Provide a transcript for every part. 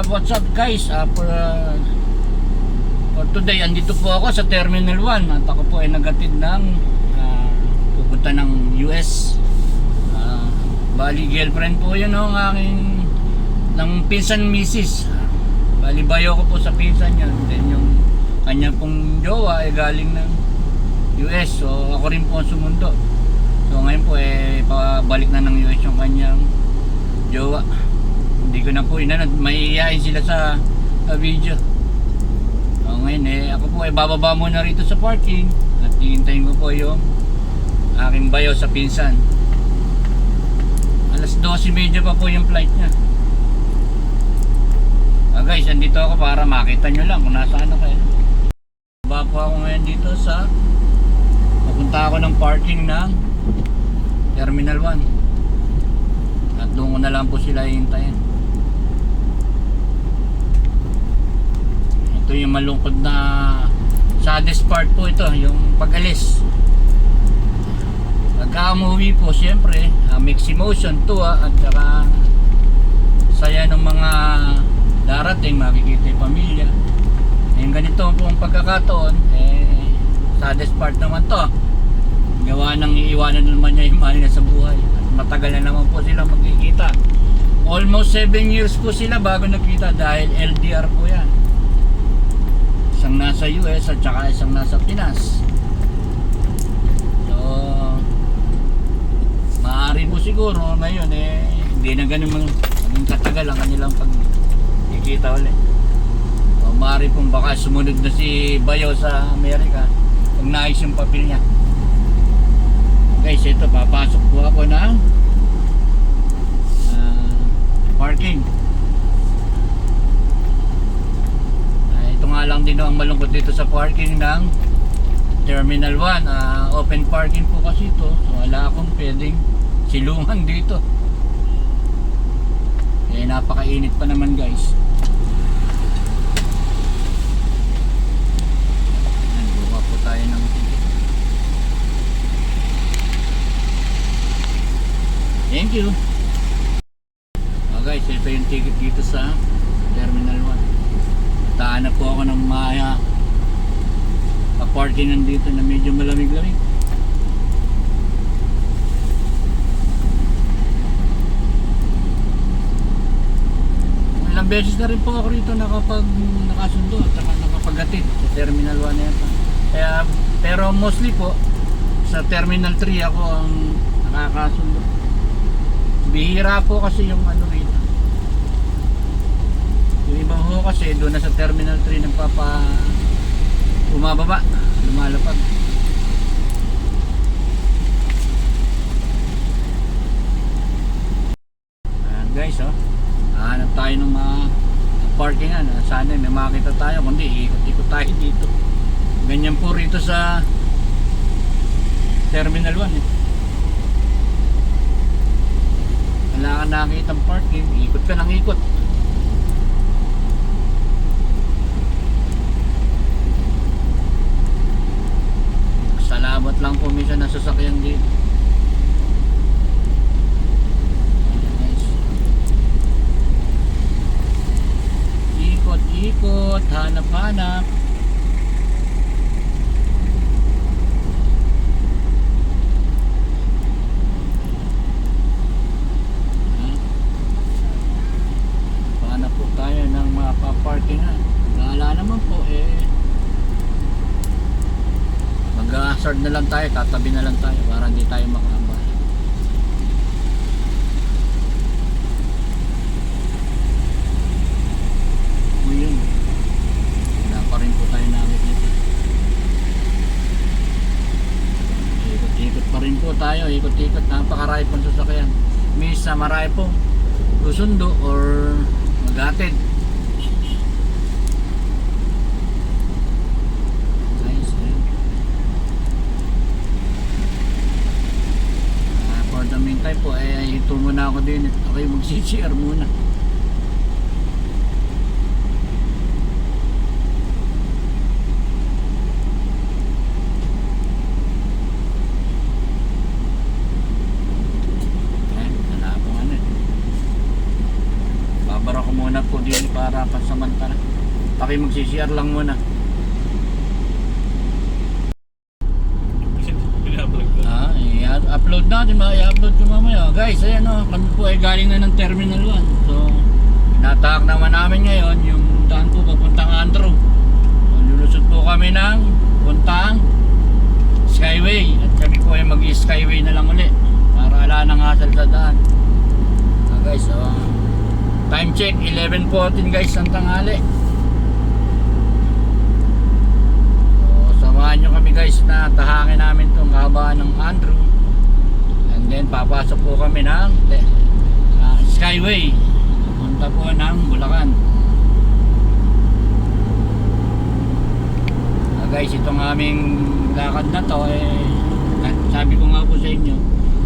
what's up guys? For today, andito po ako sa Terminal 1 at ako po ay nagatid ng pupunta ng US. Bali girlfriend po yun ang aking ng pinsan misis. Bali bayo ko po sa pinsan yun. Then yung kanya pong jowa ay galing ng US. So ako rin po ang sumundo. So ngayon po pabalik na ng US yung kanyang jowa. Hindi ko na po inanod, maiiyain sila sa video. So ngayon ako po bababa muna rito sa parking at hihintayin ko po yung aking bayo sa pinsan. Alas 12:30 pa po yung flight niya. Guys, andito ako para makita nyo lang kung nasaan ako. Baba po ako ngayon dito sa papunta ako ng parking ng Terminal 1 at doon ko na lang po sila hihintayin. Ito yung malungkot na saddest part po ito, yung pag-alis. Pagka umuwi po, syempre mixed emotion to at saka saya ng mga darating, makikita yung pamilya. Yung ganito po ang pagkakataon, saddest part naman to. Gawa ng iiwanan naman niya yung mahal niya sa buhay. At matagal na naman po sila magkikita. Almost 7 years po sila bago nagkita dahil LDR po yan. Isang nasa US at saka isang nasa Pinas. So maaari po siguro ngayon hindi na ganun katagal ang kanilang pagkikita ulit. So maaari pong baka sumunod na si Bayo sa Amerika pag naayos yung papel niya. Guys, ito papasok po ako ng parking. Ito nga lang din ang malungkot dito sa parking ng Terminal 1. Open parking po kasi ito. So wala akong pwedeng silungan dito. Napakainit pa naman guys. Buka po tayo ng ticket. Thank you. Guys, ito yung ticket dito sa Terminal 1. Tahanap po ako ng maya parkingan dito na medyo malamig-lamig. Ilang beses na rin po ako rito nakasundo at nakapaghatid sa Terminal 1 na ito. Pero mostly po sa Terminal 3 ako ang nakakasundo. Bihira po kasi yung rito. Yung iba ho kasi doon na sa Terminal 3 bumababa, lumalapag. Ayan guys, hanap tayo ng mga parkingan. Sana may makita tayo, kundi ikot-ikot tayo dito. Ganyan po rito sa Terminal 1 Wala ka nakikitang parking, ikot ka ng ikot. Salamat lang po minsan na sasakyan dito. Ikot-ikot, hanap-hanap. Hanap po tayo ng mapaparkingan. Wala naman po mag-hazard na lang tayo, tatabi na lang tayo para hindi tayo makamba. Yun, wala pa rin po tayo nakikita. Ikot-ikot pa rin po tayo, ikot-ikot, napakarami pong sasakyan. Misa marami pong susundo or maghatid. For the meantime po ito muna ako din. Okay, mag-CCR muna. Babara ko muna po din para ako'y magsi-share lang muna. I-upload natin, i-upload ko mamaya. Guys, ayan o, kami po ay galing na ng Terminal 1. So, inatahak naman namin ngayon yung daan po papuntang Andrew. So, lulusot po kami ng puntang Skyway. At kami po ay mag-Skyway na lang uli para ala nang hasal sa daan. So, guys, so, time check, 11:14 guys ang tanghali. Samahan nyo kami guys na tahakin namin itong kabaan ng Andrew, and then papasok po kami ng Skyway punta po ng Bulacan. Guys, itong aming lakad na to sabi ko nga po sa inyo,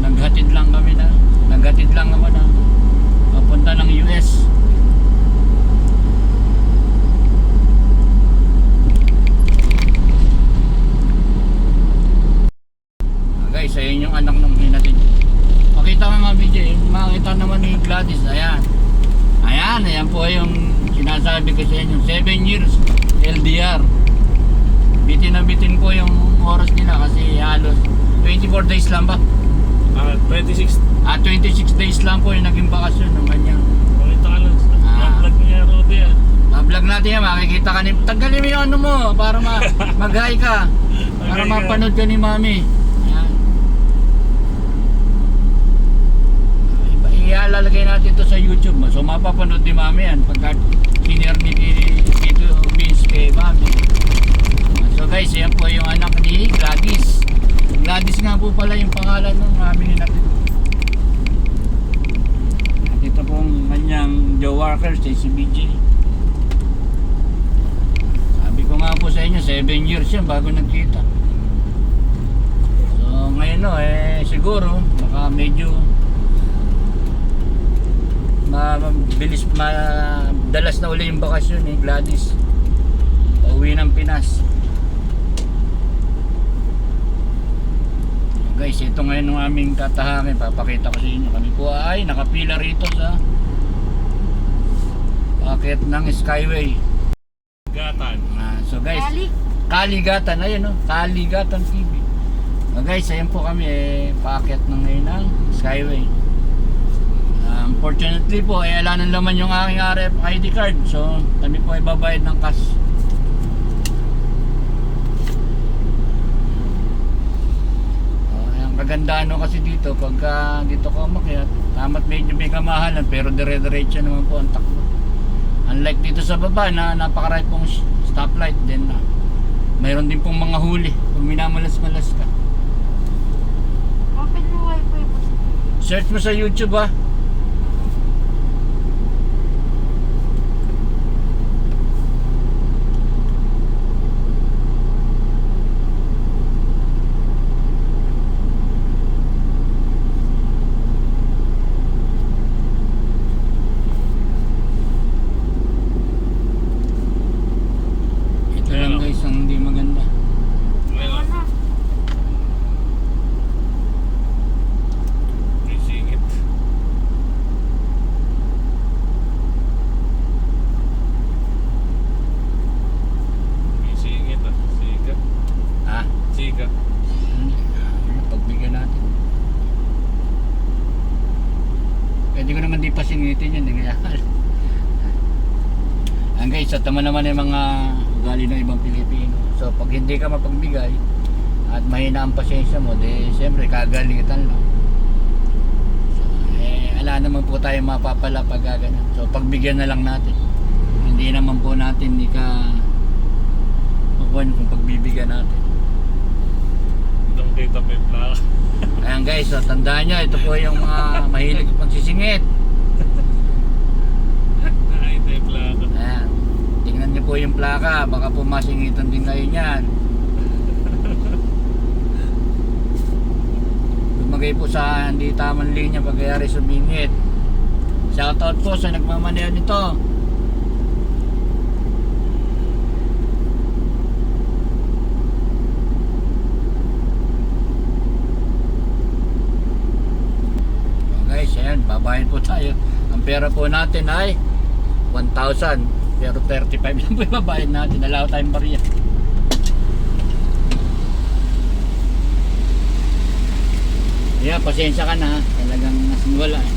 naghatid lang ako na papunta ng US. Guys, ayun yung anak ng hinatid. Makita ka nga BJ, makita naman ni Gladys. Ayan po yung sinasabi ko sa inyo, 7 years LDR. Bitin na bitin po yung oras nila kasi halos 24 days lang ba? 26. 26 days lang po yung naging bakasyon ng kanyang. Pakita ka lang. Vlog niya Rodi yan. Vlog natin yan, makikita ka ni... Tanggalin mo yung ano mo para mag-hi ka. Para mapanood ka ni Mami. Ilalagay natin to sa YouTube mo. So mapapanood ni Mami yan pagka senior ni Tito Vince kay Mami. So guys, yan po yung anak ni Gladys. Gladys nga po pala yung pangalan ng Mami ni natin. At ito pong kanyang Joe Walker, si BJ. Sabi ko nga po sa inyo, 7 years yan bago nagkita. So ngayon siguro baka medyo madalas na uli yung bakasyon ni Gladys. Pauwi ng Pinas. Guys, ito ngayon ng aming tatahakin. Papakita ko sa inyo. Kami po ay nakapila rito sa packet ng Skyway Gatan. so guys, Kaligatan. Ayun Kaligatan TV. Guys, ayan po kami packet ng ngayon ng Skyway. Unfortunately po, ala nang laman yung aking RFID card. So, kami po ay babayad ng cash. Ang kagandaan kasi dito, pagka dito ka umakyat, tamat medyo may kamahalan, pero dire-diretso naman po ang takbo. Unlike dito sa baba na napakarami pong stoplight, then mayroon din pong mga huli kung minamalas-malas ka. Open mo wifi mo. Search mo sa YouTube pasingitin yun kaya ang guys, sa tama naman yung mga ugali ng ibang Pilipino. So pag hindi ka mapagbigay at mahina ang pasensya mo, siyempre kagalitan lang. So ala naman po tayo mapapala pag gano'n. So pagbigyan na lang natin. Hindi naman po natin kukuhan kung pagbibigyan natin. Itong kita pepla. Ayan guys, so tandaan nyo, ito po yung mga mahilig pagsisingit. Ayan, tingnan nyo po yung plaka, baka po masingitan din kayo nyan. Lumagay po sa hindi tamang linya pagkayari sumingit. Shoutout po sa nagmamaneho nito. So guys, ayan, babayan po tayo. Ang pera po natin ay 1,000. Pero 35 lang po yung babayad natin. Wala tayong barya. Yeah, pasensya ka na. Talagang nasimula eh.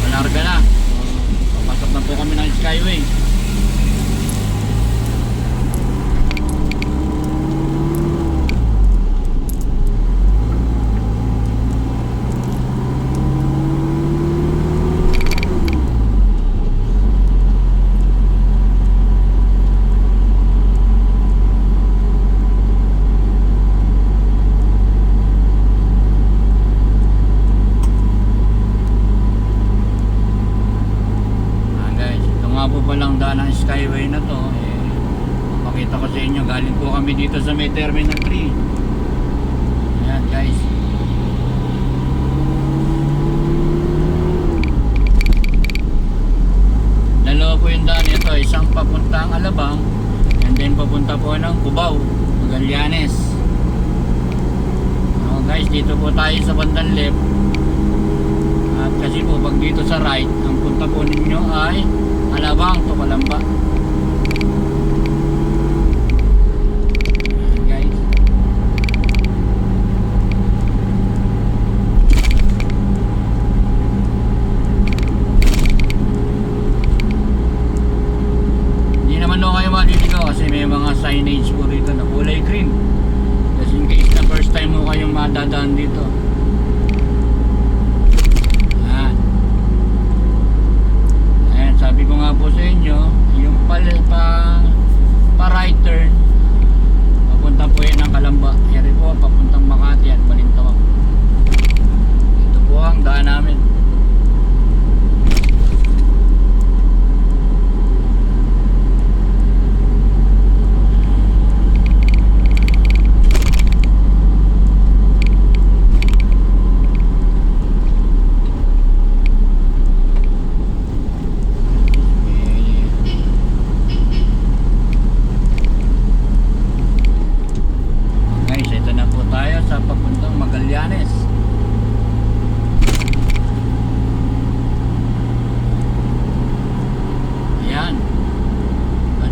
Malarga na. So, papasok na po kami ng Skyway. Palang daan ng Skyway na to pakita ko sa inyo, galing po kami dito sa may Terminal 3. Ayan guys, dalawa po yung daan ito, isang papuntang Alabang and then papunta po ng Cubao, Magallanes. So guys, dito po tayo sa bandang left, at kasi po pag dito sa right, ang punta po ninyo ay Alabang to Calamba. Guys, hindi naman no kayo maliligaw kasi may mga signage po rito na kulay green, just in case na first time mo kayong madadaan dito. Sabi ko nga po sa inyo, yung pa right turn papunta po yan ng Calamba. Eri po papuntang Makati at Balintawak. Ito po ang daan namin.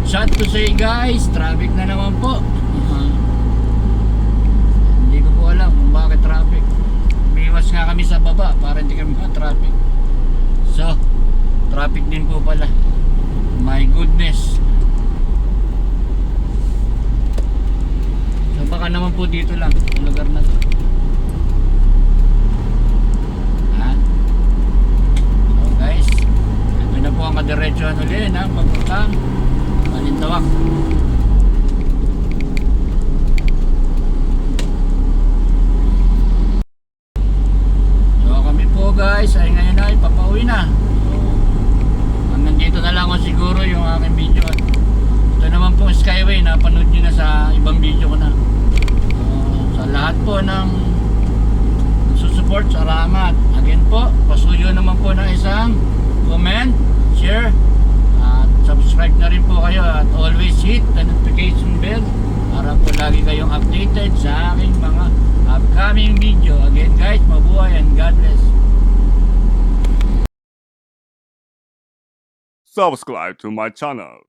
Sad to say guys, traffic na naman po. Hindi ko po alam kung bakit traffic. Umiwas nga kami sa baba para hindi kami ma-traffic. So, traffic din po pala. My goodness. So baka naman po dito lang, yung lugar na to. So guys, ito na po ang kadiretsuhan ulit na papuntang Balintawak. So kami po guys ay ngayon ay papauwi na. So hanggang dito na lang siguro yung aking video. Ito naman po Skyway, napanood nyo na sa ibang video ko na. So, sa lahat po ng susupport, salamat. Again po, pasuyo naman po ng isang comment, share, subscribe na rin po kayo at always hit the notification bell para po lagi kayong updated sa aking mga upcoming video. Again guys, mabuhay and God bless. Subscribe to my channel.